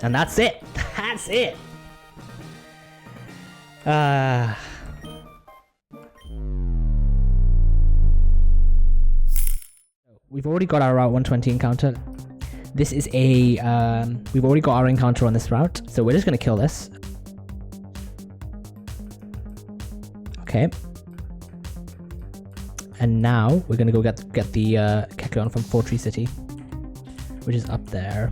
And that's it. That's it. We've already got our Route 120 encounter. This is a, we've already got our encounter on this route, so we're just going to kill this. Okay. And now we're going to go get the Kecleon from Fortree City, which is up there.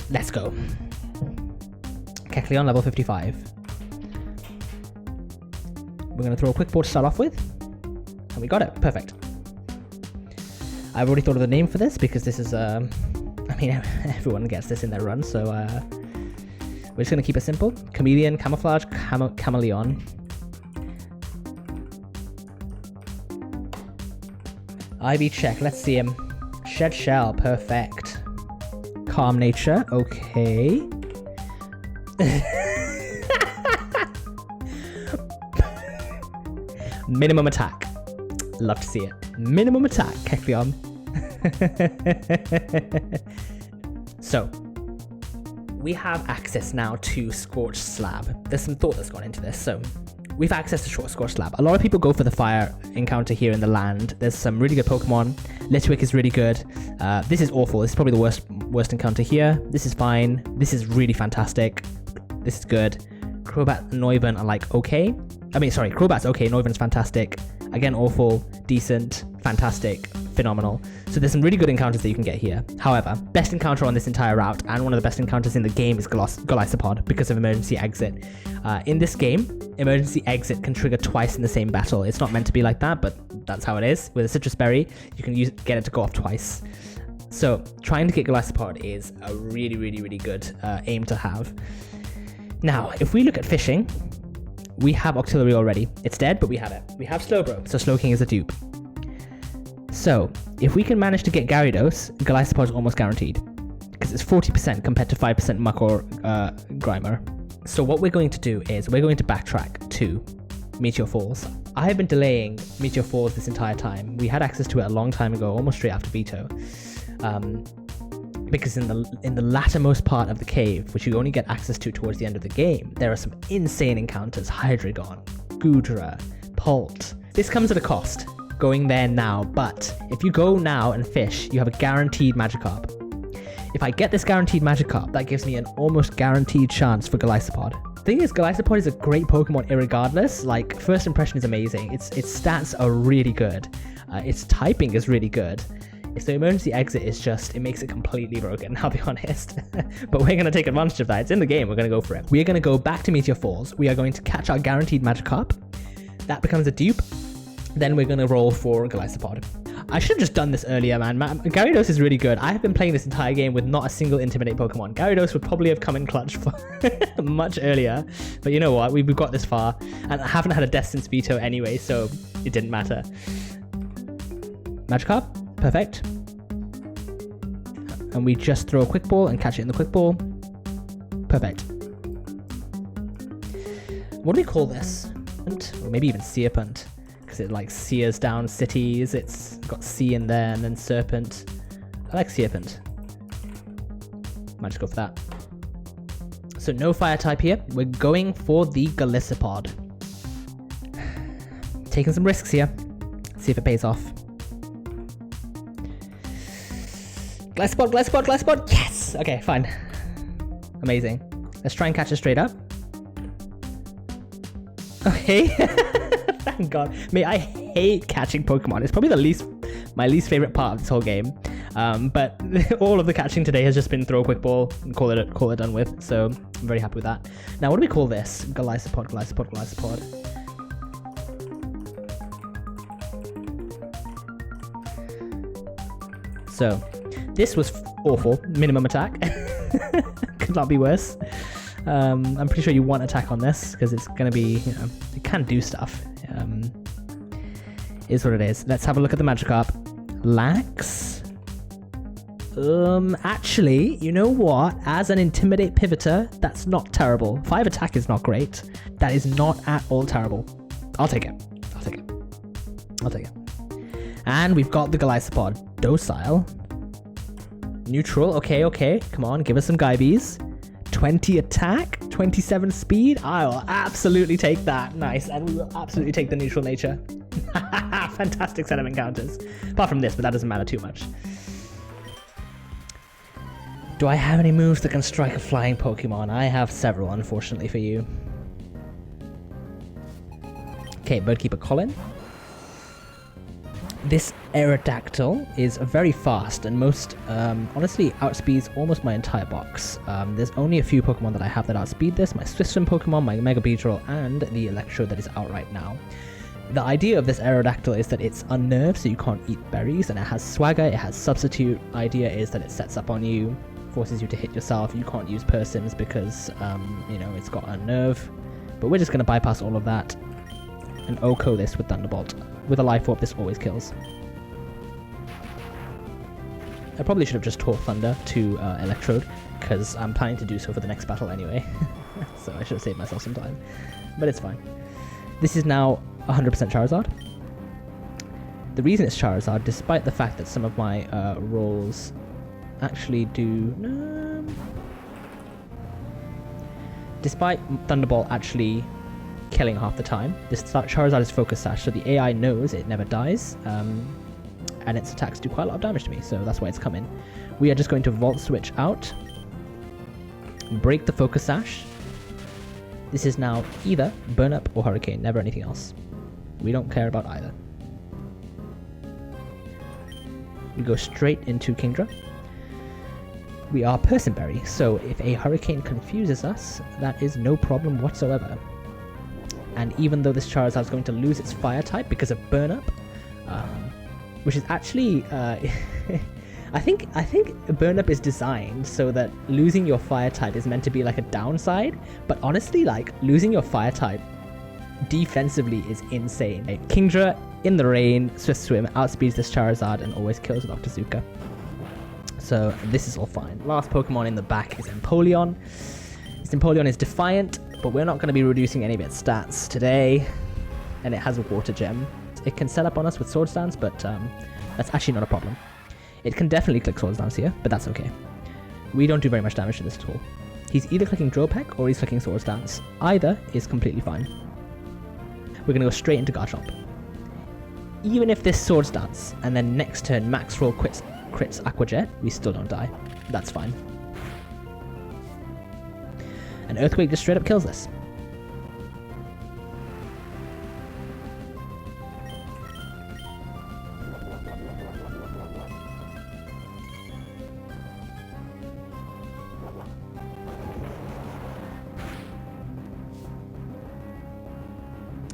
Let's go. Kecleon level 55. We're going to throw a quick ball to start off with. And we got it. Perfect. I've already thought of the name for this because this is, I mean, everyone gets this in their run, so we're just going to keep it simple. Chameleon, Camouflage, Chameleon. IB check, let's see him. Shed Shell, perfect. Calm Nature, okay. Minimum attack. Love to see it. Minimum attack, Kecleon. So, we have access now to Scorched Slab. There's some thought that's gone into this. So, we've access to Scorched Slab. A lot of people go for the fire encounter here in the land. There's some really good Pokemon. Litwick is really good. This is awful. This is probably the worst encounter here. This is fine. This is really fantastic. This is good. Crobat and Noivern are like okay. I mean, sorry, Crobat's okay. Noivern's fantastic. Again, awful, decent, fantastic, phenomenal. So there's some really good encounters that you can get here. However, best encounter on this entire route, and one of the best encounters in the game, is Golisopod because of Emergency Exit. In this game, Emergency Exit can trigger twice in the same battle. It's not meant to be like that, but that's how it is. With a Citrus Berry, you can get it to go off twice. So trying to get Golisopod is a really, really, really good aim to have. Now, if we look at fishing, we have Octillery already. It's dead, but we have it. We have Slowbro, so Slowking is a dupe. So, if we can manage to get Gyarados, Golisopod is almost guaranteed. Because it's 40% compared to 5% Muck or Grimer. So what we're going to do is, we're going to backtrack to Meteor Falls. I have been delaying Meteor Falls this entire time. We had access to it a long time ago, almost straight after Veto. Because in the lattermost part of the cave, which you only get access to towards the end of the game, there are some insane encounters. Hydreigon, Goodra, Pult. This comes at a cost, going there now, but if you go now and fish, you have a guaranteed Magikarp. If I get this guaranteed Magikarp, that gives me an almost guaranteed chance for Golisopod. The thing is, Golisopod is a great Pokemon irregardless. Like, first impression is amazing. Its stats are really good. Its typing is really good. If the Emergency Exit is just, it makes it completely broken, I'll be honest. But we're going to take advantage of that. It's in the game. We're going to go for it. We are going to go back to Meteor Falls. We are going to catch our guaranteed Magikarp. That becomes a dupe. Then we're going to roll for Golisopod. I should have just done this earlier, man. Gyarados is really good. I have been playing this entire game with not a single Intimidate Pokemon. Gyarados would probably have come in clutch for much earlier. But you know what? We've got this far. And I haven't had a death since Veto anyway, so it didn't matter. Magikarp. Perfect. And we just throw a quick ball and catch it in the quick ball. Perfect. What do we call this? Or maybe even Searpent, because it like sears down cities. It's got sea in there and then Serpent. I like Searpent. Might just go for that. So no fire type here. We're going for the Golisopod. Taking some risks here. See if it pays off. Golisopod, yes! Okay, fine. Amazing. Let's try and catch it straight up. Okay. Thank God. Mate, I hate catching Pokemon. It's probably my least favorite part of this whole game. But all of the catching today has just been throw a quick ball and call it done with. So I'm very happy with that. Now, what do we call this? Golisopod. So, this was awful. Minimum attack. Could not be worse. I'm pretty sure you want attack on this because it's going to be, you know, it can do stuff. Is what it is. Let's have a look at the Magikarp. Lax. Actually, you know what? As an Intimidate Pivoter, that's not terrible. 5 attack is not great. That is not at all terrible. I'll take it. And we've got the Golisopod. Docile. Neutral, okay. Come on, give us some Gaibies. 20 attack, 27 speed. I will absolutely take that. Nice, and we will absolutely take the neutral nature. Fantastic set of encounters. Apart from this, but that doesn't matter too much. Do I have any moves that can strike a flying Pokemon? I have several, unfortunately for you. Okay, Birdkeeper Colin. This Aerodactyl is very fast and honestly outspeeds almost my entire box. There's only a few Pokemon that I have that outspeed this, my Swift Swim Pokemon, my Mega Beedrill, and the Electro that is out right now. The idea of this Aerodactyl is that it's unnerved, so you can't eat berries, and it has Swagger, it has Substitute. Idea is that it sets up on you, forces you to hit yourself. You can't use Persims because, it's got Unnerve. But we're just going to bypass all of that and OHKO this with Thunderbolt. With a Life Orb, this always kills. I probably should have just taught Thunder to Electrode, because I'm planning to do so for the next battle anyway. So I should have saved myself some time. But it's fine. This is now 100% Charizard. The reason it's Charizard, despite the fact that some of my rolls actually do... Despite Thunderbolt actually killing half the time, this Charizard is Focus Sash, so the AI knows it never dies, and its attacks do quite a lot of damage to me, so that's why it's coming. We are just going to Volt Switch out, break the Focus Sash. This is now either Burn Up or Hurricane, never anything else. We don't care about either. We go straight into Kingdra. We are Personberry, so if a Hurricane confuses us, that is no problem whatsoever. And even though this Charizard is going to lose its Fire type because of Burn Up, which is actually, I think Burn Up is designed so that losing your Fire type is meant to be like a downside, but honestly, like, losing your Fire type defensively is insane. Kingdra in the rain, Swift Swim, outspeeds this Charizard and always kills with Octazooka. So this is all fine. Last Pokemon in the back is Empoleon. This Empoleon is Defiant, but we're not going to be reducing any of its stats today, and it has a Water Gem. It can set up on us with Swords Dance, but that's actually not a problem. It can definitely click Swords Dance here, but that's okay. We don't do very much damage to this at all. He's either clicking Drill Peck or he's clicking Swords Dance. Either is completely fine. We're going to go straight into Garchomp. Even if this Swords Dance, and then next turn Max Roll crits Aqua Jet, we still don't die. That's fine. And Earthquake just straight up kills this.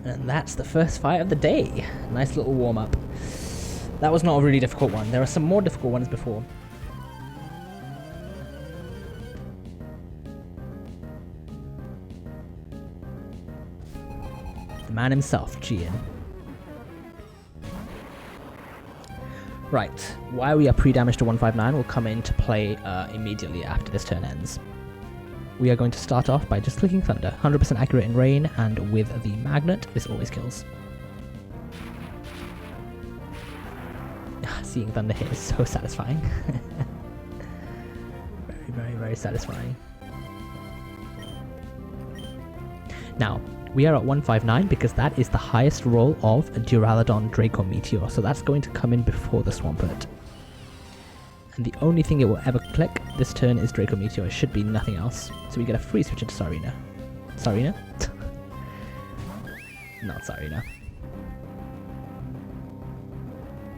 And that's the first fight of the day. Nice little warm-up. That was not a really difficult one. There are some more difficult ones before. The man himself, Gian. Right, why we are pre-damaged to 159 will come into play immediately after this turn ends. We are going to start off by just clicking Thunder. 100% accurate in rain, and with the Magnet, this always kills. Seeing Thunder hit is so satisfying. Very, very, very satisfying. Now, we are at 159 because that is the highest roll of a Duraludon Draco Meteor, so that's going to come in before the Swampert. And the only thing it will ever click this turn is Draco Meteor. It should be nothing else. So we get a free switch into Sarina. Sarina? Not Sarina.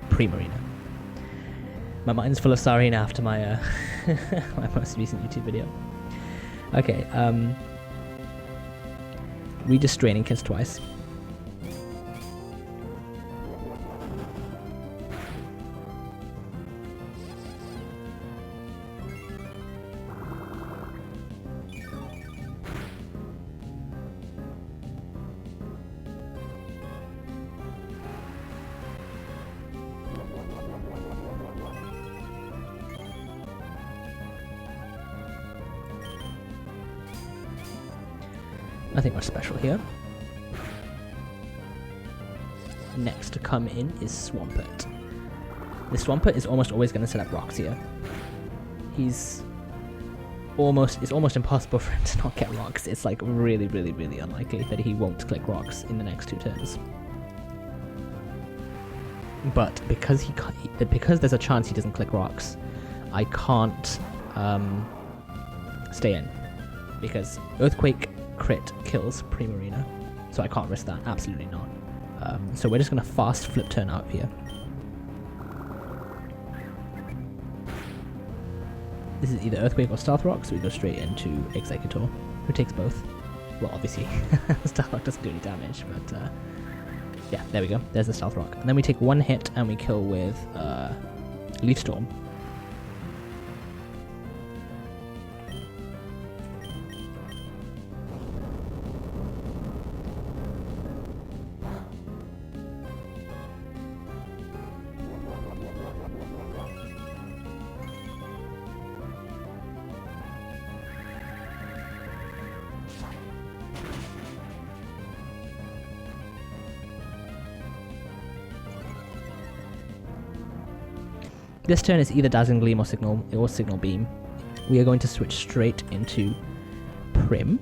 Primarina. My mind's full of Sarina after my my most recent YouTube video. Okay, we just Draining Kiss twice. Nothing much special here. Next to come in is Swampert. The Swampert is almost always going to set up rocks here. It's almost impossible for him to not get rocks. It's like really, really, really unlikely that he won't click rocks in the next 2 turns. But because there's a chance he doesn't click rocks, I can't stay in, because Earthquake crit kills Primarina, so I can't risk that. Absolutely not. So we're just gonna fast flip turn out here. This is either Earthquake or Stealth Rock, so we go straight into Executor, who takes both. Well, obviously, Stealth Rock doesn't do any damage, but yeah, there we go. There's the Stealth Rock. And then we take 1 hit and we kill with Leaf Storm. This turn is either Dazzling Gleam or Signal Beam. We are going to switch straight into Prim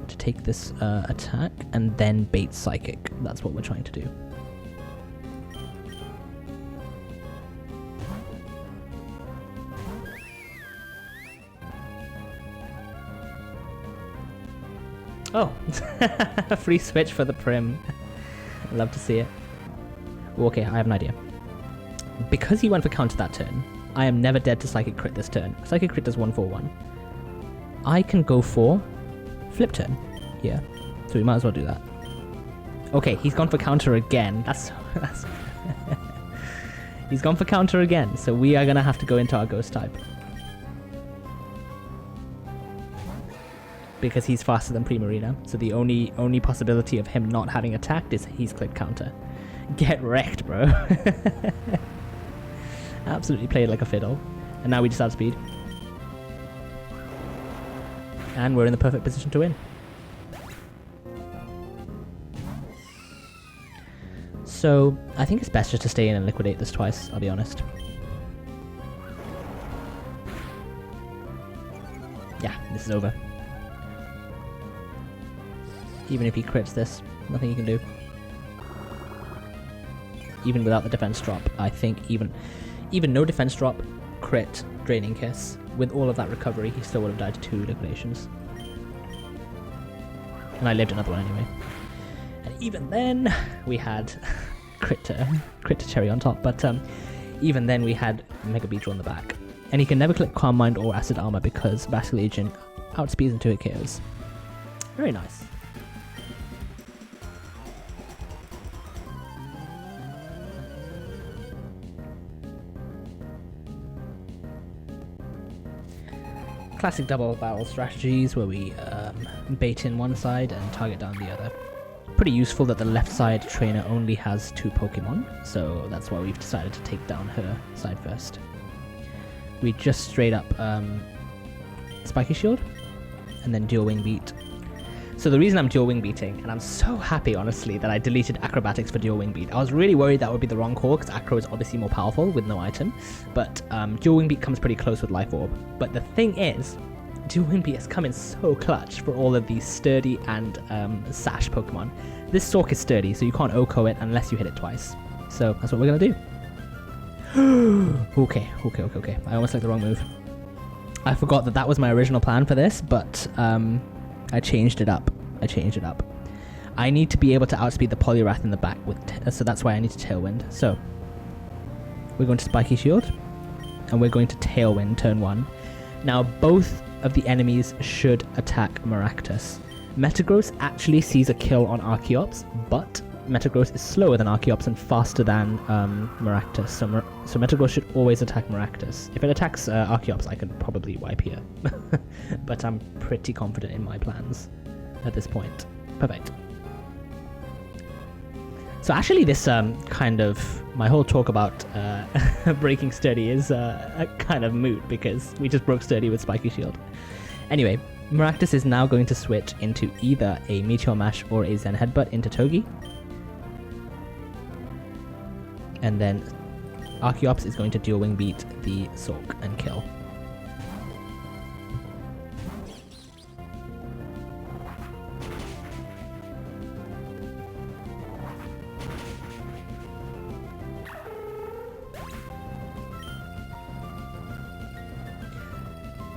to take this attack, and then bait Psychic. That's what we're trying to do. Oh, a free switch for the Prim. Love to see it. Okay, I have an idea. Because he went for counter that turn, I am never dead to Psychic Crit this turn. Psychic Crit does 1/4/1. I can go for flip turn here, so we might as well do that. Okay, he's gone for counter again. That's he's gone for counter again, so we are gonna have to go into our Ghost type. Because he's faster than Primarina, so the only possibility of him not having attacked is he's clicked counter. Get wrecked, bro. Absolutely played like a fiddle. And now we just outspeed. And we're in the perfect position to win. So I think it's best just to stay in and liquidate this twice, I'll be honest. Yeah, this is over. Even if he crits this, nothing he can do. Even without the defense drop, I think even no defense drop, crit, Draining Kiss, with all of that recovery, he still would have died to 2 liquidations. And I lived another one anyway. And even then, we had crit to cherry on top, but even then we had Mega Beetle on the back. And he can never click Calm Mind or Acid Armor because Vascular Agent outspeeds into hit KOs. Very nice. Classic double barrel strategies where we bait in one side and target down the other. Pretty useful that the left side trainer only has 2 Pokemon, so that's why we've decided to take down her side first. We just straight up Spiky Shield and then dual wing beat. So the reason I'm dual wing beating, and I'm so happy honestly that I deleted acrobatics for dual wing beat. I was really worried that would be the wrong call because acro is obviously more powerful with no item, but dual wing beat comes pretty close with Life Orb. But the thing is, dual wing beat has come in so clutch for all of these sturdy and sash Pokemon. This Stalk is sturdy, so you can't OHKO it unless you hit it twice. So that's what we're gonna do. Okay. I almost like the wrong move. I forgot that was my original plan for this, but I changed it up. I need to be able to outspeed the Poliwrath in the back, so that's why I need to Tailwind. So we're going to Spiky Shield, and we're going to Tailwind turn 1. Now both of the enemies should attack Maractus. Metagross actually sees a kill on Archeops, but Metagross is slower than Archeops and faster than Maractus, so Metagross should always attack Maractus. If it attacks Archeops, I could probably wipe here, but I'm pretty confident in my plans at this point. Perfect. So actually this my whole talk about breaking Sturdy is a kind of moot because we just broke Sturdy with Spiky Shield. Anyway, Maractus is now going to switch into either a Meteor Mash or a Zen Headbutt into Togi. And then Archeops is going to dual wing beat the Sork and kill.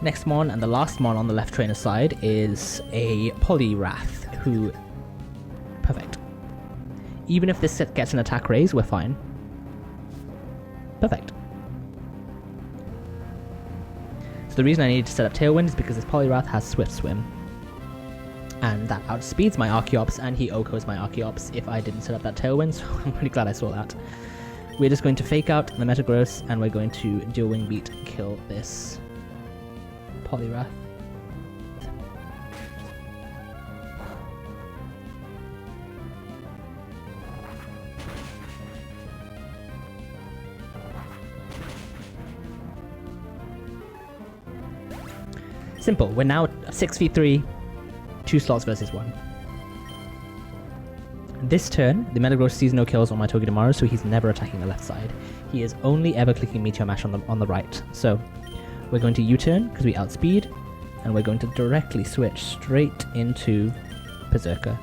Next mon and the last mon on the left trainer side is a Poliwrath who... Perfect. Even if this gets an attack raise, we're fine. Perfect. So the reason I needed to set up Tailwind is because this Poliwrath has Swift Swim. And that outspeeds my Archeops, and he OHKOs my Archeops if I didn't set up that Tailwind, so I'm really glad I saw that. We're just going to fake out the Metagross, and we're going to Dual Wing Beat kill this Poliwrath. Simple. We're now 6v3, 2 slots versus 1. This turn, the Metagross sees no kills on my Togedemaru, so he's never attacking the left side. He is only ever clicking Meteor Mash on the right. So we're going to U-turn because we outspeed, and we're going to directly switch straight into Berserker.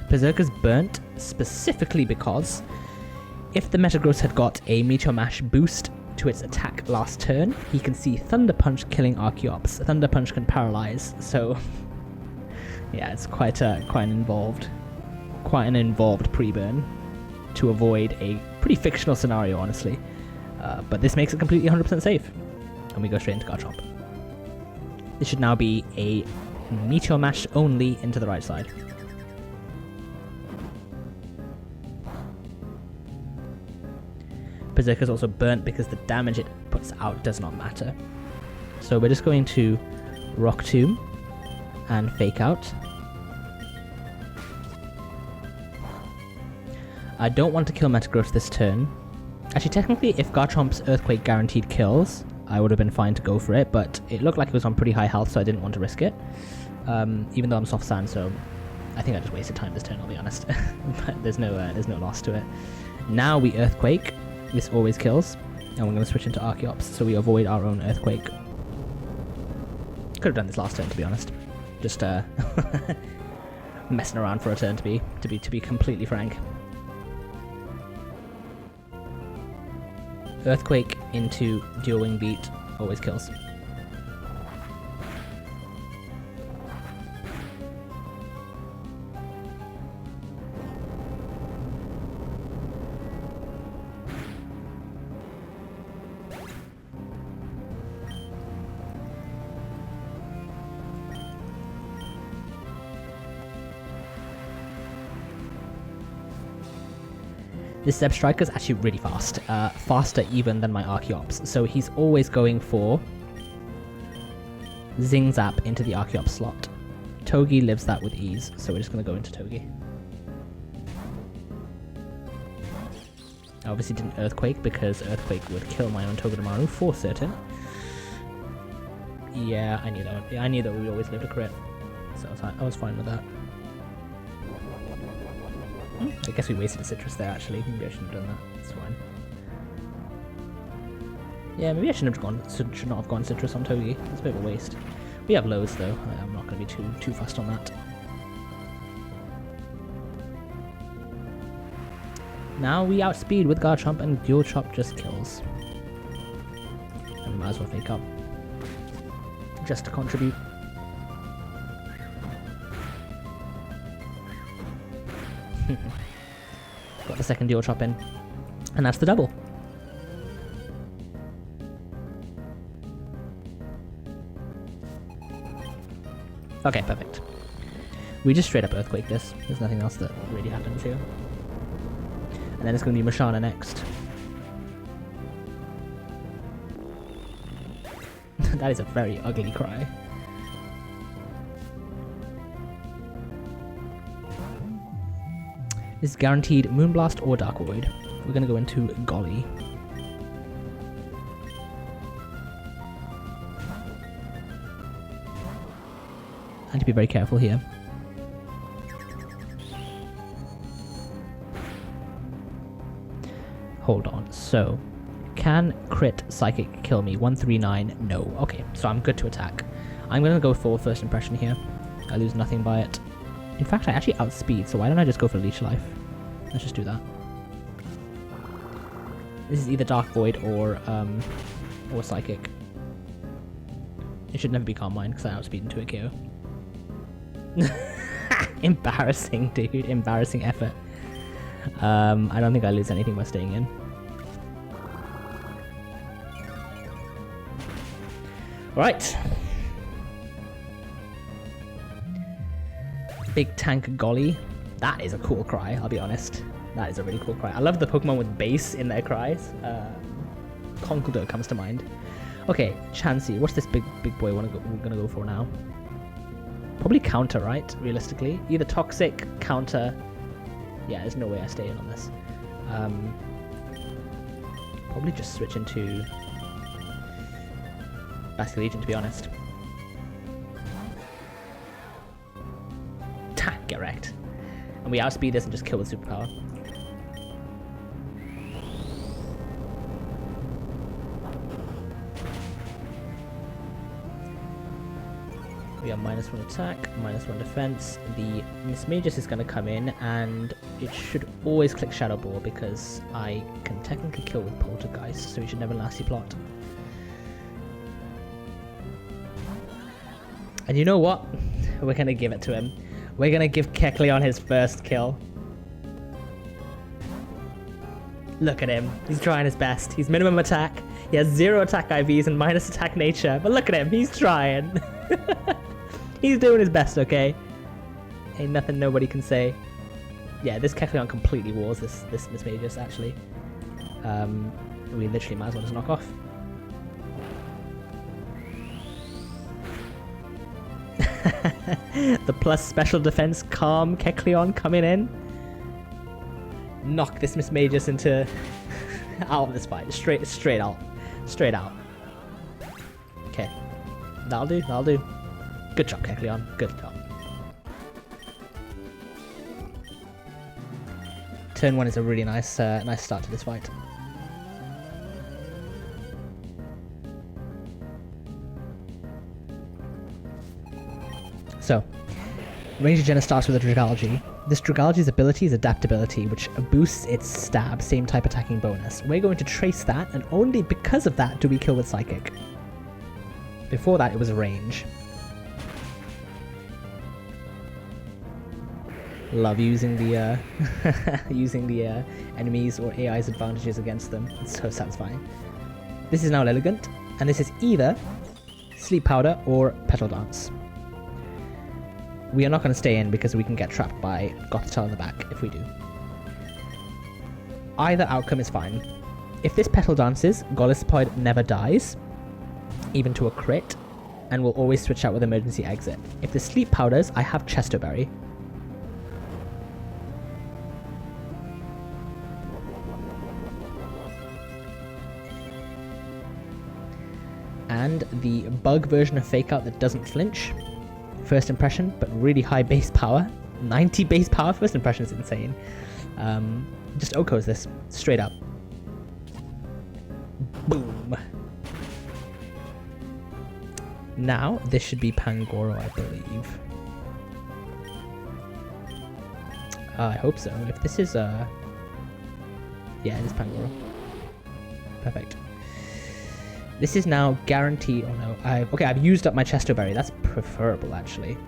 Berserker's burnt specifically because if the Metagross had got a Meteor Mash boost to its attack last turn, he can see Thunder Punch killing Archeops. Thunder Punch can paralyze, so yeah, it's quite an involved pre-burn to avoid a pretty fictional scenario, honestly. But this makes it completely 100% safe, and we go straight into Garchomp. This should now be a Meteor Mash only into the right side. Berserker's also burnt because the damage it puts out does not matter. So we're just going to Rock Tomb and Fake Out. I don't want to kill Metagross this turn. Actually, technically, if Garchomp's Earthquake guaranteed kills, I would have been fine to go for it, but it looked like it was on pretty high health, so I didn't want to risk it. Even though I'm soft sand, so I think I just wasted time this turn, I'll be honest. But there's no loss to it. Now we Earthquake. This always kills, and we're going to switch into Archeops, so we avoid our own Earthquake. Could have done this last turn, to be honest. Just messing around for a turn, to be completely frank. Earthquake into Dual Wing Beat always kills. This Zeb Striker is actually really fast, faster even than my Archeops, so he's always going for Zing Zap into the Archeops slot. Togi lives that with ease, so we're just going to go into Togi. I obviously didn't Earthquake because Earthquake would kill my own Togedemaru for certain. Yeah, I knew that. I knew that we would always live to crit, so I was fine with that. I guess we wasted a citrus there, actually. Maybe I shouldn't have done that. It's fine. Yeah, maybe I should not have gone citrus on Togi. It's a bit of a waste. We have loads, though. I'm not going to be too fussed on that. Now we outspeed with Garchomp, and Dual Chop just kills. And we might as well Fake Up. Just to contribute. Got the second Dual Chop in, and that's the double. Okay, perfect. We just straight up Earthquake this. There's nothing else that really happens here. And then it's going to be Mashana next. That is a very ugly cry. This is guaranteed Moonblast or Dark Void. We're going to go into Goli. I need to be very careful here. Hold on. So, can crit Psychic kill me? 139? No. Okay, so I'm good to attack. I'm going to go for First Impression here. I lose nothing by it. In fact, I actually outspeed, so why don't I just go for Leech Life? Let's just do that. This is either Dark Void or Psychic. It should never be Calm Mind because I outspeed into a KO. Embarrassing, dude. Embarrassing effort. I don't think I lose anything by staying in. Right. Big Tank Goli. That is a cool cry, I'll be honest. That is a really cool cry. I love the Pokemon with bass in their cries. Conkeldurr comes to mind. Okay, Chansey. What's this big boy we're gonna go for now? Probably counter, right? Realistically. Either toxic, counter. Yeah, there's no way I stay in on this. Probably just switch into Basket Legion, to be honest. Ta! Get wrecked. And we outspeed this and just kill with superpower. We have -1 attack, -1 defense. The Mismagius is going to come in, and it should always click Shadow Ball because I can technically kill with Poltergeist, so he should never nasty plot. And you know what? We're going to give it to him. We're going to give Kecleon his first kill. Look at him. He's trying his best. He's minimum attack. He has 0 attack IVs and minus attack nature. But look at him. He's trying. He's doing his best, okay? Ain't nothing nobody can say. Yeah, this Kecleon completely wars this Mismagius, actually. We literally might as well just knock off. The plus special defense calm Kecleon coming in. Knock this Mismagius into out of this fight. Straight out. Straight out. Okay. That'll do, that'll do. Good job, Kecleon. Good job. Turn 1 is a really nice nice start to this fight. So, Ranger Jenna starts with a Dragalge. This Dragalge's ability is Adaptability, which boosts its stab, same type attacking bonus. We're going to trace that, and only because of that do we kill with Psychic. Before that, it was range. Love using the using the enemies or AI's advantages against them. It's so satisfying. This is now Elegant, and this is either Sleep Powder or Petal Dance. We are not going to stay in because we can get trapped by Gothitelle in the back if we do. Either outcome is fine. If this Petal dances, Golisopod never dies, even to a crit, and will always switch out with Emergency Exit. If the Sleep Powders, I have Chestoberry. And the bug version of Fake Out that doesn't flinch. First impression, but really high base power. 90 base power first impression is insane. Just Oko's this, straight up. Boom. Now, this should be Pangoro, I believe. I hope so. If this is, yeah, it is Pangoro. Perfect. This is now guaranteed. Oh no, I've used up my Chestoberry. That's preferable, actually.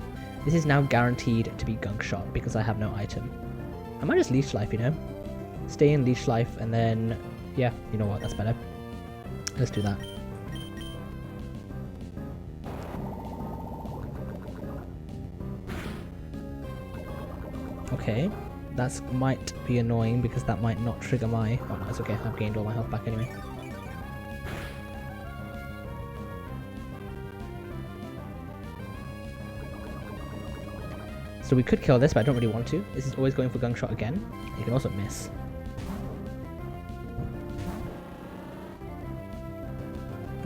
This is now guaranteed to be Gunk Shot because I have no item. I might just Leech Life, you know? Stay in Leech Life and then, yeah, you know what? That's better. Let's do that. Okay, that might be annoying because that might not trigger my. Oh no, it's okay. I've gained all my health back anyway. So we could kill this, but I don't really want to. This is always going for Gunk Shot again. You can also miss.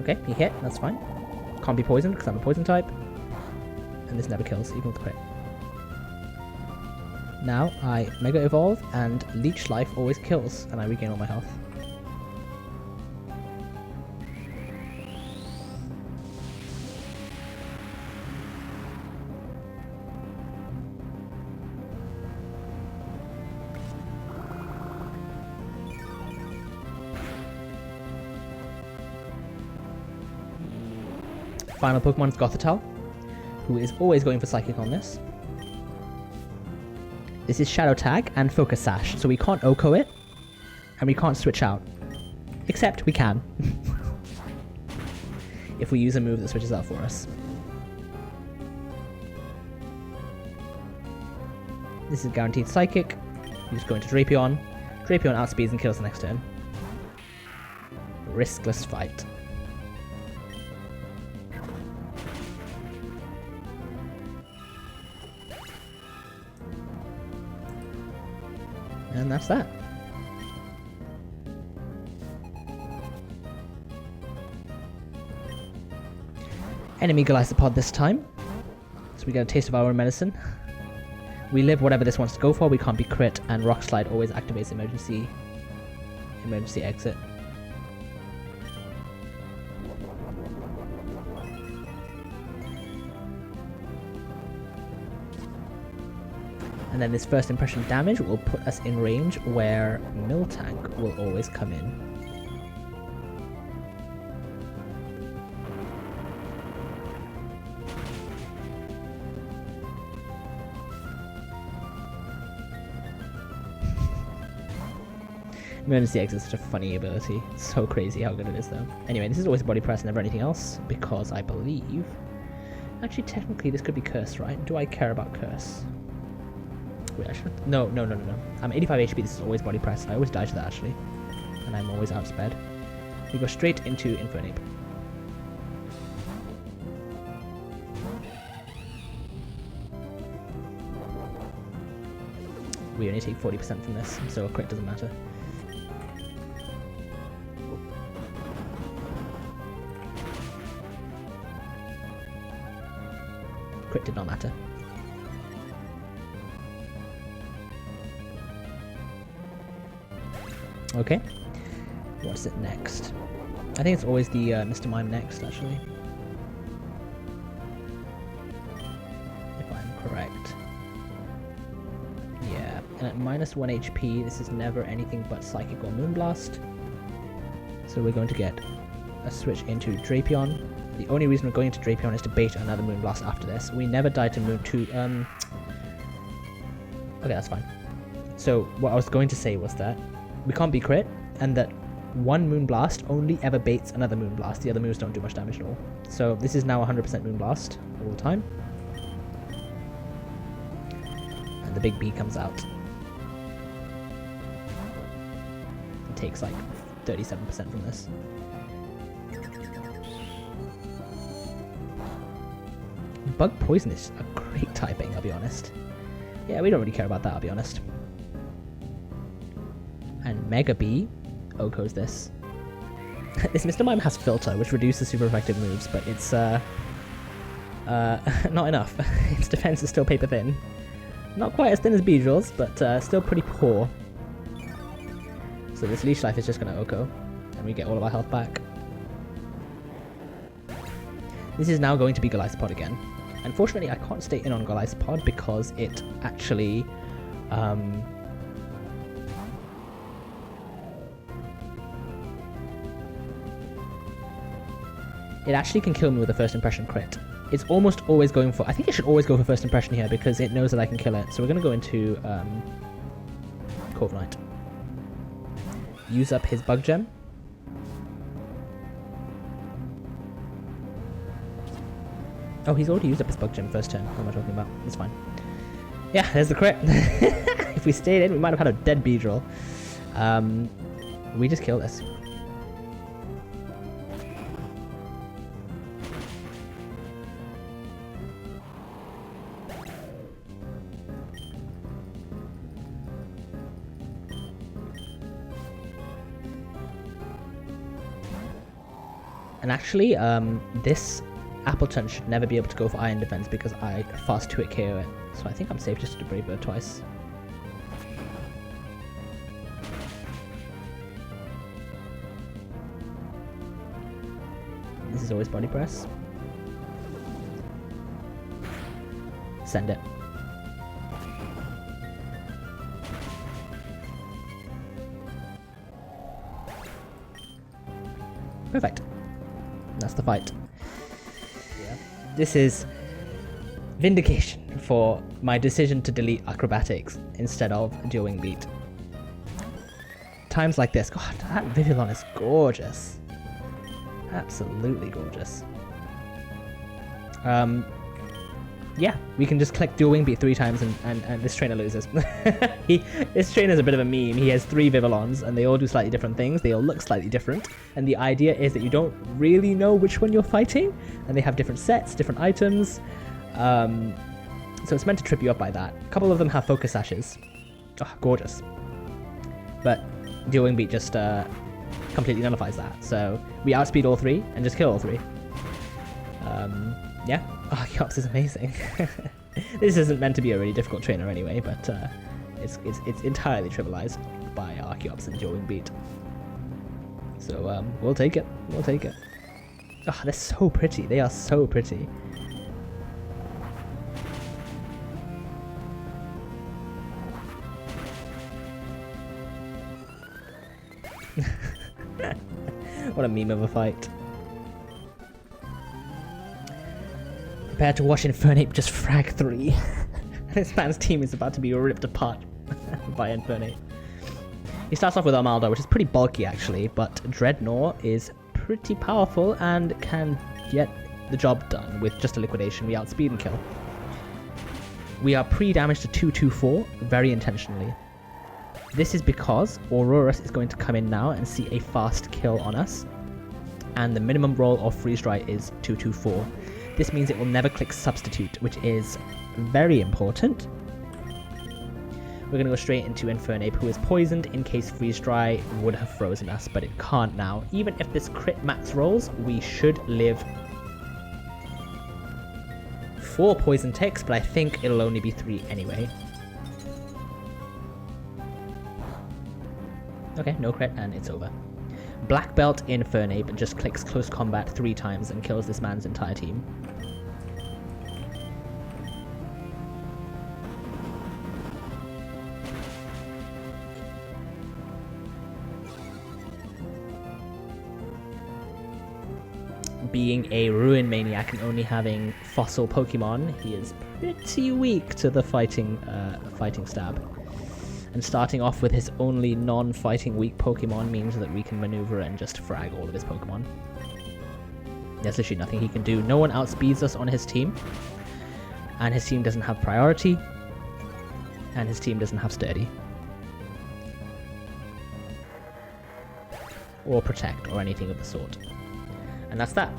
Okay, he hit. That's fine. Can't be poisoned because I'm a poison type. And this never kills, even with crit. Now I Mega Evolve, and Leech Life always kills, and I regain all my health. Final Pokemon is Gothitelle, who is always going for Psychic on this. This is Shadow Tag and Focus Sash, so we can't OHKO it, and we can't switch out. Except we can. If we use a move that switches out for us. This is guaranteed Psychic. You just go into Drapion. Drapion outspeeds and kills the next turn. Riskless fight. And that's that. Enemy Golisopod this time. So we get a taste of our own medicine. We live whatever this wants to go for, we can't be crit, and Rock Slide always activates emergency exit. And then this first impression damage will put us in range where Miltank will always come in. Emergency exit is such a funny ability. It's so crazy how good it is though. Anyway, this is always body press, never anything else, because I believe... Actually, technically this could be curse, right? Do I care about curse? Wait, I should... No. I'm 85 HP, this is always body press. I always die to that actually. And I'm always outsped. We go straight into Infernape. We only take 40% from this, so a crit doesn't matter. Crit did not matter. Okay. What's it next? I think it's always the Mr. Mime next, actually. If I'm correct. Yeah, and at minus 1 HP, this is never anything but Psychic or Moonblast. So we're going to get a switch into Drapion. The only reason we're going into Drapion is to bait another Moonblast after this. We never died to Moon 2. Okay, that's fine. So what I was going to say was that we can't be crit, and that one Moonblast only ever baits another Moonblast. The other moves don't do much damage at all. So this is now 100% Moonblast all the time. And the big B comes out. It takes like 37% from this. Bug Poison is a great typing, I'll be honest. Yeah, we don't really care about that, I'll be honest. And Mega B OHKOs this. This Mr. Mime has Filter, which reduces super effective moves, but it's not enough. Its defense is still paper thin. Not quite as thin as Beedrill's, but still pretty poor. So this Leash Life is just going to OHKO, and we get all of our health back. This is now going to be Golisopod again. Unfortunately, I can't stay in on Golisopod because it actually... it actually can kill me with a first impression crit. It's almost always going for... I think it should always go for first impression here because it knows that I can kill it. So we're going to go into Corviknight. Use up his Bug Gem. Oh, he's already used up his Bug Gem first turn. What am I talking about? It's fine. Yeah, there's the crit. If we stayed in, we might have had a dead Beedrill. We just kill this. And actually, this Appleton should never be able to go for Iron Defense because I fast 2-hit KO it. So I think I'm safe just to Brave Bird twice. This is always Body Press. Send it. Perfect. That's the fight. This is vindication for my decision to delete acrobatics instead of dual wing beat. Times like this, God, that Vivillon is gorgeous. Absolutely gorgeous. Yeah, we can just click dual wing beat 3 times and this trainer loses. This trainer's a bit of a meme. He has 3 Vivillons and they all do slightly different things. They all look slightly different. And the idea is that you don't really know which one you're fighting. And they have different sets, different items. So it's meant to trip you up by that. A couple of them have focus ashes. Oh, gorgeous. But dual wing beat just completely nullifies that. So we outspeed all 3 and just kill all 3. Yeah, Archeops is amazing. This isn't meant to be a really difficult trainer anyway, but it's entirely trivialized by Archeops and dual wing beat. So we'll take it. We'll take it. Oh, they're so pretty. They are so pretty. What a meme of a fight. Prepare to watch Infernape just frag 3. This man's team is about to be ripped apart by Infernape. He starts off with Armaldo, which is pretty bulky actually, but Dreadnought is pretty powerful and can get the job done with just a liquidation. We outspeed and kill. We are pre-damaged to 224 very intentionally. This is because Aurorus is going to come in now and see a fast kill on us, and the minimum roll of freeze dry is 224. This means it will never click substitute, which is very important. We're going to go straight into Infernape, who is poisoned in case freeze dry would have frozen us, but it can't now. Even if this crit max rolls, we should live 4 poison ticks, but I think it'll only be 3 anyway. Okay, no crit, and it's over. Black Belt Infernape just clicks close combat 3 times and kills this man's entire team. Being a Ruin Maniac and only having fossil Pokemon, he is pretty weak to the fighting stab. And starting off with his only non-fighting weak Pokemon means that we can maneuver and just frag all of his Pokemon. There's literally nothing he can do. No one outspeeds us on his team. And his team doesn't have priority. And his team doesn't have sturdy. Or protect, or anything of the sort. And that's that.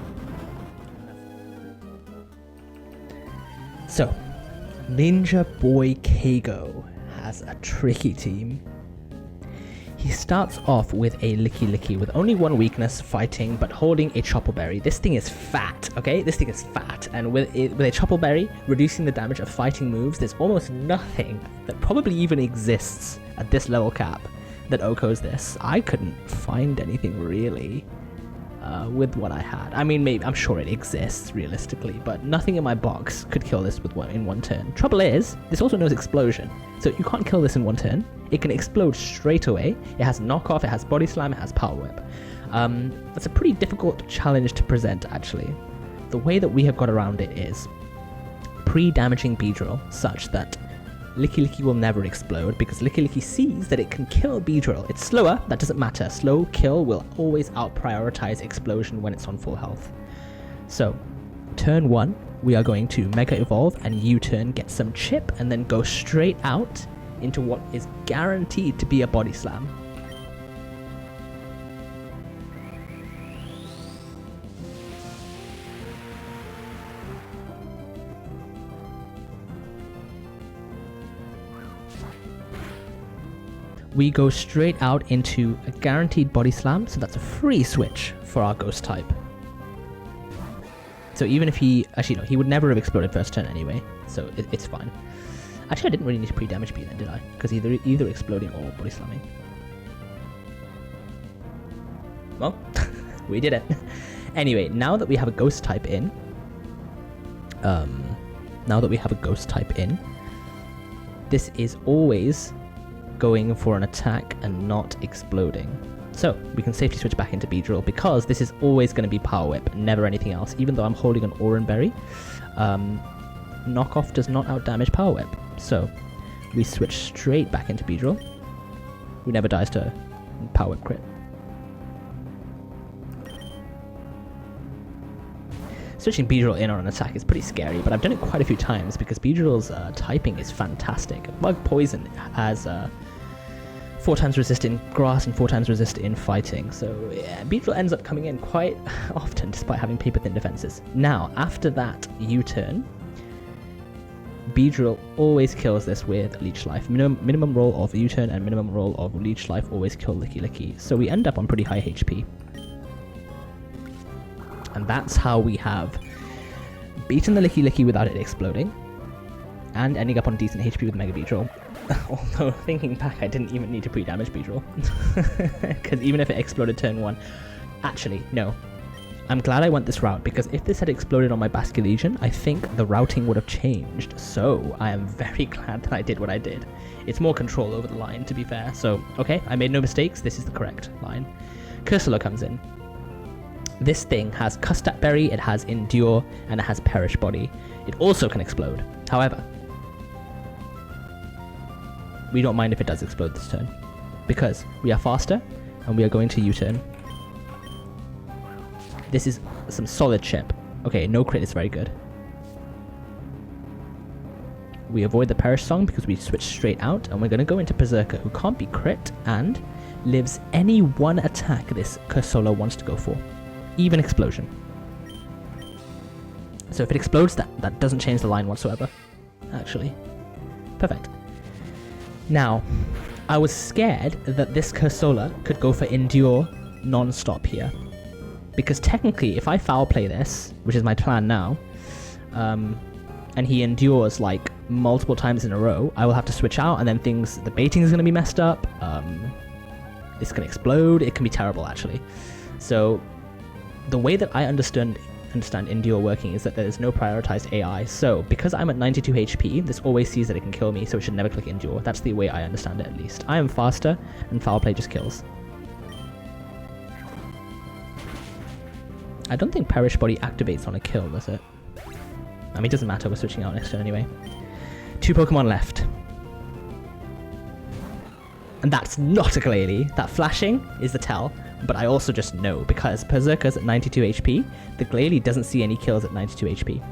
So, Ninja Boy Kago has a tricky team. He starts off with a Licky with only 1 weakness, fighting, but holding a Choppleberry. This thing is fat, okay? This thing is fat, and with a Choppleberry, reducing the damage of fighting moves, there's almost nothing that probably even exists at this level cap that OHKOs this. I couldn't find anything really with what I had. I mean, maybe I'm sure it exists realistically, but nothing in my box could kill this in 1 turn. Trouble is, this also knows explosion, so you can't kill this in 1 turn. It can explode straight away. It has knockoff, it has body slam, it has power whip. That's a pretty difficult challenge to present actually. The way that we have got around it is pre-damaging Beedrill such that Licky will never explode because Licky sees that it can kill Beedrill. It's slower, that doesn't matter. Slow kill will always out-prioritize explosion when it's on full health. So, turn 1, we are going to Mega Evolve and U-turn, get some chip, and then go straight out into what is guaranteed to be a body slam. We go straight out into a guaranteed body slam, so that's a free switch for our ghost type. So even if he... Actually, no, he would never have exploded first turn anyway, so it's fine. Actually, I didn't really need to pre-damage B then, did I? Because either exploding or body slamming. Well, we did it. Anyway, now that we have a ghost type in... this is always going for an attack and not exploding. So we can safely switch back into Beedrill because this is always going to be Power Whip, never anything else. Even though I'm holding an Oran Berry, Knockoff does not outdamage Power Whip. So we switch straight back into Beedrill, who never dies to Power Whip crit. Switching Beedrill in on an attack is pretty scary, but I've done it quite a few times because Beedrill's typing is fantastic. Bug Poison has 4 times resist in grass and 4 times resist in fighting, so yeah, Beedrill ends up coming in quite often despite having paper thin defenses. Now, after that U-turn, Beedrill always kills this with Leech Life. Minimum roll of U-turn and minimum roll of Leech Life always kill Licky Licky, so we end up on pretty high HP. And that's how we have beaten the Licky Licky without it exploding, and ending up on decent HP with Mega Beedrill. Although, thinking back, I didn't even need to pre-damage Beedrill. Because even if it exploded turn 1... Actually, no. I'm glad I went this route, because if this had exploded on my Basculegion, I think the routing would have changed. So, I am very glad that I did what I did. It's more control over the line, to be fair. So, okay, I made no mistakes. This is the correct line. Cursula comes in. This thing has Custap Berry, it has Endure, and it has Perish Body. It also can explode. However, we don't mind if it does explode this turn, because we are faster, and we are going to U-turn. This is some solid chip. Okay, no crit is very good. We avoid the Perish Song because we switch straight out, and we're going to go into Berserker, who can't be crit, and lives any one attack this Cursula wants to go for. Even Explosion. So if it explodes, that doesn't change the line whatsoever, actually. Perfect. Now, I was scared that this Cursula could go for Endure non-stop here. Because technically, if I foul play this, which is my plan now, and he endures like multiple times in a row, I will have to switch out, and then the baiting is going to be messed up, it's going to explode, it can be terrible actually. So, the way that I understand Endure working is that there is no prioritized AI, so because I'm at 92 HP, this always sees that it can kill me, so it should never click Endure. That's the way I understand it, at least. I am faster, and foul play just kills. I don't think Perish Body activates on a kill, does it? I mean, it doesn't matter, we're switching out next turn anyway. 2 Pokemon left. And that's not a Glalie. That flashing is the tell, but I also just know, because Berserker's at 92 HP, the Glalie doesn't see any kills at 92 HP.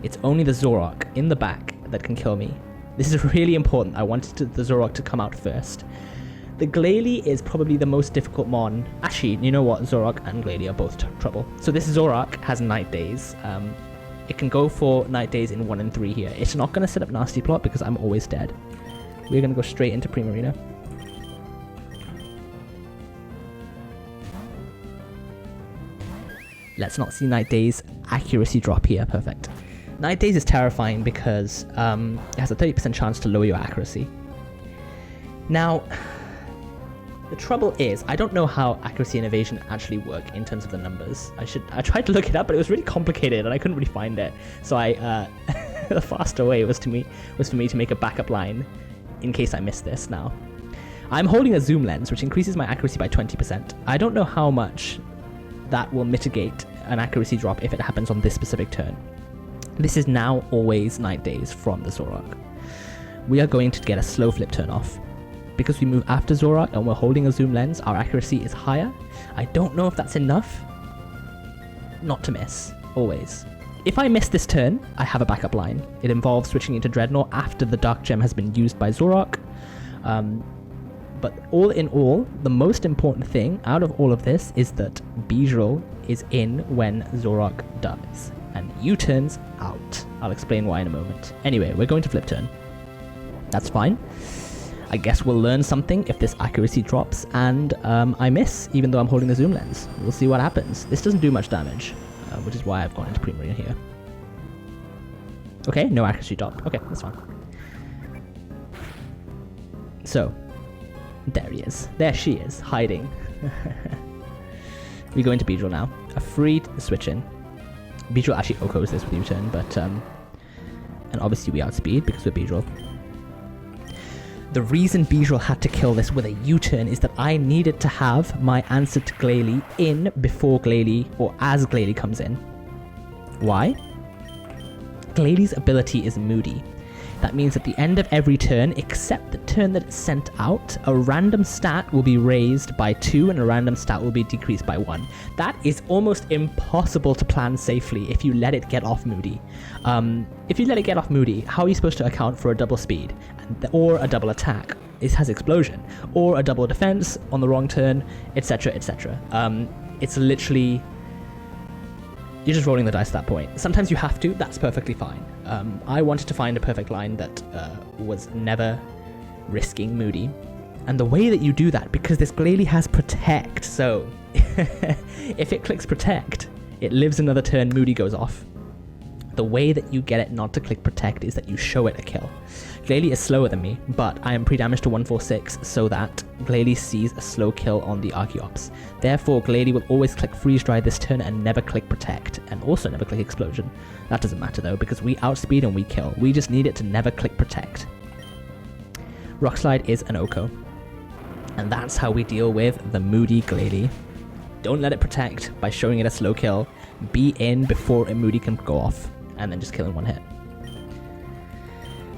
It's only the Zoroark in the back that can kill me. This is really important. I wanted the Zoroark to come out first. The Glalie is probably the most difficult mon. Actually, you know what? Zoroark and Glalie are both trouble. So this Zoroark has Night Days. It can go for Night Days in 1 and 3 here. It's not going to set up Nasty Plot because I'm always dead. We're going to go straight into Primarina. Let's not see Night Days accuracy drop here. Perfect. Night Days is terrifying because it has a 30% chance to lower your accuracy. Now, the trouble is, I don't know how accuracy and evasion actually work in terms of the numbers. I tried to look it up, but it was really complicated and I couldn't really find it. So the faster way was for me to make a backup line in case I missed this now. I'm holding a zoom lens, which increases my accuracy by 20%. I don't know how much that will mitigate an accuracy drop if it happens on this specific turn. This is now always Night Days from the Zoroark. We are going to get a slow flip turn off. Because we move after Zoroark and we're holding a zoom lens, our accuracy is higher. I don't know if that's enough not to miss, always. If I miss this turn, I have a backup line. It involves switching into Dreadnought after the Dark Gem has been used by Zoroark. But all in all, the most important thing out of all of this is that Beedrill is in when Zoroark dies. And U-turns out. I'll explain why in a moment. Anyway, we're going to flip turn. That's fine. I guess we'll learn something if this accuracy drops and I miss, even though I'm holding the zoom lens. We'll see what happens. This doesn't do much damage, which is why I've gone into Primarina here. Okay, no accuracy drop. Okay, that's fine. So, there he is. There she is, hiding. We go into Beedrill now. A free switch in. Beedrill actually OHKOs this with U-turn, but and obviously we outspeed because we're Beedrill. The reason Beedrill had to kill this with a U-turn is that I needed to have my answer to Glalie in before Glalie, or as Glalie comes in. Why? Glalie's ability is moody. That means at the end of every turn, except the turn that it's sent out, a random stat will be raised by 2 and a random stat will be decreased by 1. That is almost impossible to plan safely if you let it get off moody. If you let it get off moody, how are you supposed to account for a double speed, or a double attack? It has explosion, or a double defense on the wrong turn, etc, etc. It's literally... You're just rolling the dice at that point. Sometimes you have to, that's perfectly fine. I wanted to find a perfect line that was never risking moody. And the way that you do that, because this Glalie has protect, so if it clicks protect, it lives another turn, moody goes off. The way that you get it not to click protect is that you show it a kill. Glalie is slower than me, but I am pre-damaged to 146 so that Glalie sees a slow kill on the Archeops. Therefore, Glalie will always click freeze dry this turn and never click protect, and also never click explosion. That doesn't matter though, because we outspeed and we kill. We just need it to never click protect. Rock Slide is an Oko, and that's how we deal with the moody Glalie. Don't let it protect by showing it a slow kill. Be in before a moody can go off, and then just kill in one hit.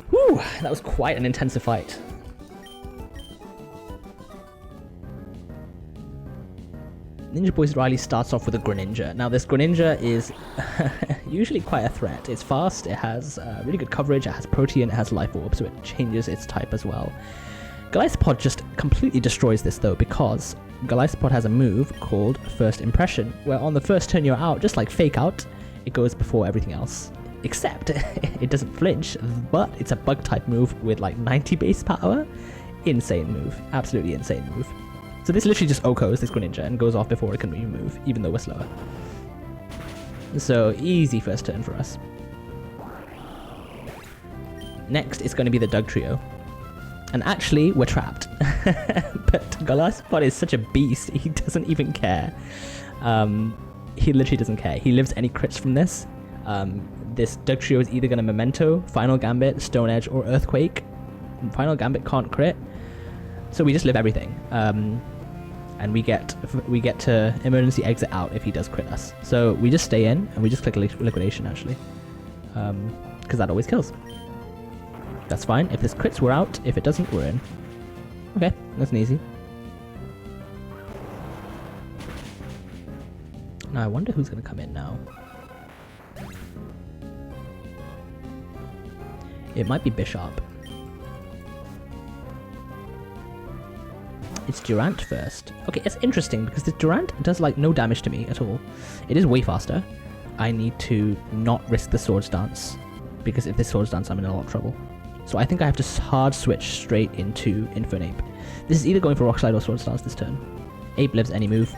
Whew, that was quite an intensive fight. Ninja Boy's Riley starts off with a Greninja. Now this Greninja is usually quite a threat. It's fast, it has really good coverage, it has Protean, it has Life Orb, so it changes its type as well. Golisopod just completely destroys this though, because Golisopod has a move called First Impression, where on the first turn you're out, just like Fake Out, it goes before everything else. Except it doesn't flinch, but it's a bug type move with like 90 base power. Insane move, absolutely insane move. So this literally just Okos this Greninja and goes off before it can really move, even though we're slower. So easy first turn for us. Next it's going to be the Dugtrio. And actually we're trapped. But Golisopod is such a beast, he doesn't even care. He literally doesn't care. He lives any crits from this. This Dugtrio is either going to Memento, Final Gambit, Stone Edge, or Earthquake. Final Gambit can't crit, so we just live everything. And we get to emergency exit out if he does crit us. So we just stay in and we just click liquidation actually, because that always kills. That's fine. If this crits, we're out. If it doesn't, we're in. Okay, that's an easy. Now I wonder who's going to come in now. It might be Bishop. It's Durant first. Okay, it's interesting because the Durant does like no damage to me at all. It is way faster. I need to not risk the Swords Dance, because if this Swords Dance I'm in a lot of trouble. So I think I have to hard switch straight into Infernape. This is either going for Rock Slide or Swords Dance this turn. Ape lives any move.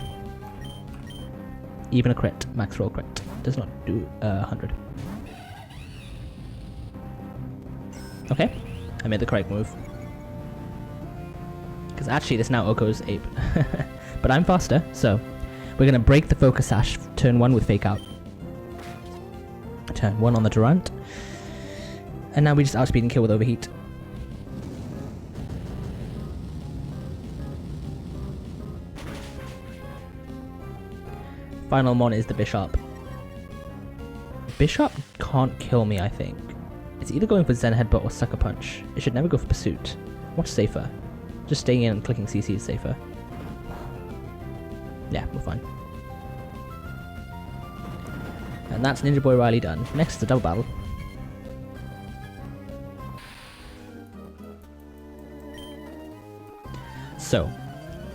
Even a crit, max roll crit. Does not do 100. Okay, I made the correct move. Because actually this now Oko's Ape. But I'm faster, so we're going to break the Focus Sash turn 1 with Fake Out. Turn 1 on the Durant. And now we just outspeed and kill with Overheat. Final mon is the Bishop. Bishop can't kill me, I think. It's either going for Zen Headbutt or Sucker Punch. It should never go for Pursuit. What's safer? Just staying in and clicking CC is safer. Yeah, we're fine. And that's Ninja Boy Riley done. Next is the double battle. So,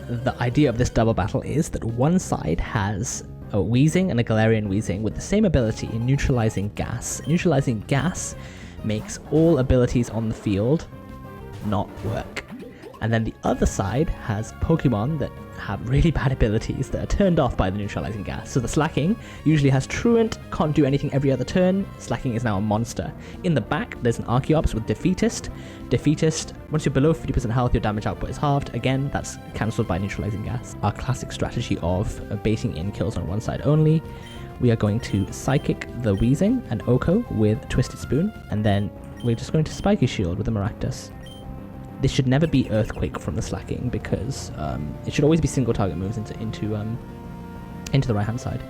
the idea of this double battle is that one side has a Weezing and a Galarian Weezing with the same ability in Neutralizing Gas. Neutralizing Gas makes all abilities on the field not work. And then the other side has Pokemon that have really bad abilities that are turned off by the Neutralizing Gas. So the Slacking usually has Truant, can't do anything every other turn. Slacking is now a monster. In the back, there's an Archeops with Defeatist. Defeatist, once you're below 50% health, your damage output is halved. Again, that's cancelled by Neutralizing Gas. Our classic strategy of baiting in kills on one side only. We are going to Psychic the Weezing and Oko with Twisted Spoon, and then we're just going to Spiky Shield with the Maractus. this should never be Earthquake from the slacking, because it should always be single target moves into the right hand side.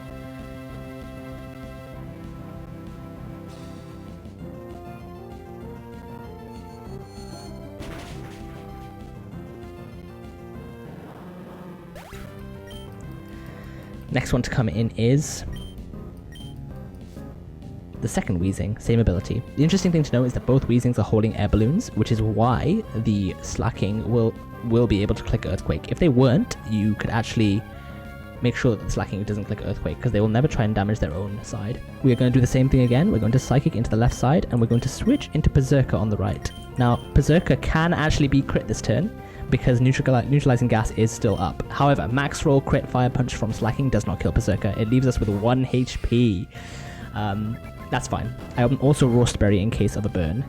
Next one to come in is the second Weezing, same ability. The interesting thing to know is that both Weezings are holding air balloons, which is why the slacking will be able to click Earthquake. If they weren't, you could actually make sure that the slacking doesn't click Earthquake, because they will never try and damage their own side. We are going to do the same thing again. We're going to Psychic into the left side, and we're going to switch into Berserker on the right. Now, Berserker can actually be crit this turn, because neutralizing gas is still up. However, max roll crit fire punch from slacking does not kill Berserker. It leaves us with 1 HP. That's fine. I also Roastberry in case of a burn.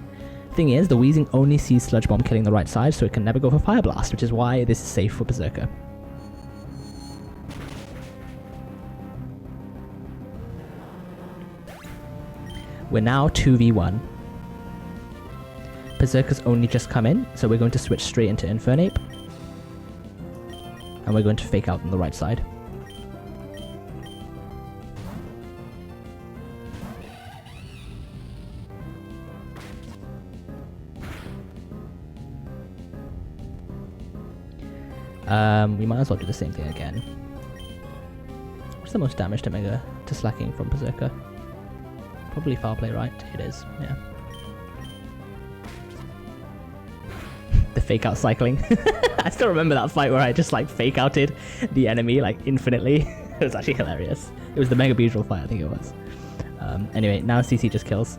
Thing is, the Weezing only sees Sludge Bomb killing the right side, so it can never go for Fire Blast, which is why this is safe for Berserker. We're now 2v1. Berserker's only just come in, so we're going to switch straight into Infernape. And we're going to fake out on the right side. We might as well do the same thing again. What's the most damage to slacking from Berserker? Probably foul play, right? It is, yeah. The fake out cycling. I still remember that fight where I just like fake outed the enemy like infinitely. It was actually hilarious. It was the Mega Beedrill fight, I think it was. Anyway, now CC just kills.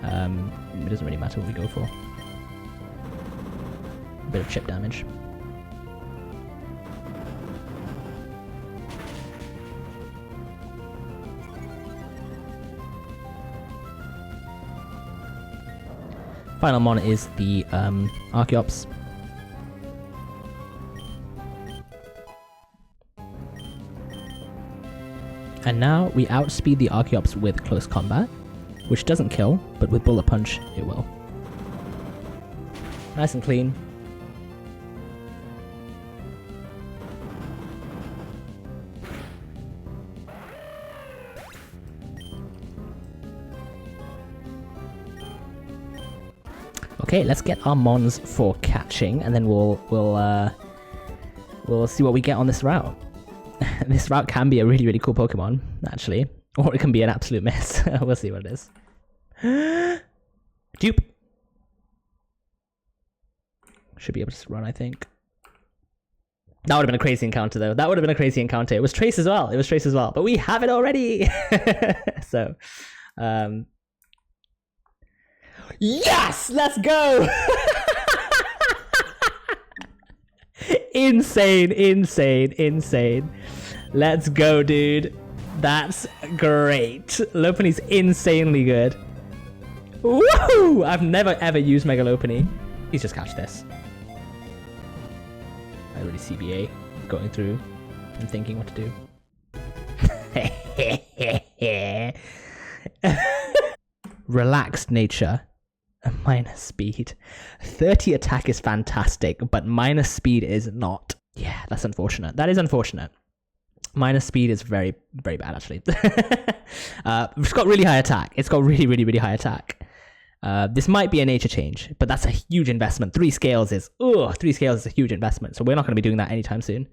It doesn't really matter what we go for. A bit of chip damage. Final mon is the Archeops. And now we outspeed the Archeops with close combat, which doesn't kill, but with Bullet Punch it will. Nice and clean. Okay, let's get our mons for catching, and then we'll see what we get on this route. This route can be a really, really cool Pokemon, actually, or it can be an absolute mess. We'll see what it is. Dupe. Should be able to run, I think. That would have been a crazy encounter, though. That would have been a crazy encounter. It was Trace as well. It was Trace as well, but we have it already. So, yes! Let's go! Insane, insane, insane. Let's go, dude. That's great. Lopunny's insanely good. Woohoo! I've never ever used Mega Lopunny. Please just catch this. I already CBA going through and thinking what to do. Relaxed nature. Minus speed. 30 attack is fantastic, but minus speed is not. Yeah, that's unfortunate. That is unfortunate. Minus speed is very, very bad, actually. It's got really high attack. It's got really, really, really high attack. This might be a nature change, but that's a huge investment. 3 scales is a huge investment, so we're not going to be doing that anytime soon.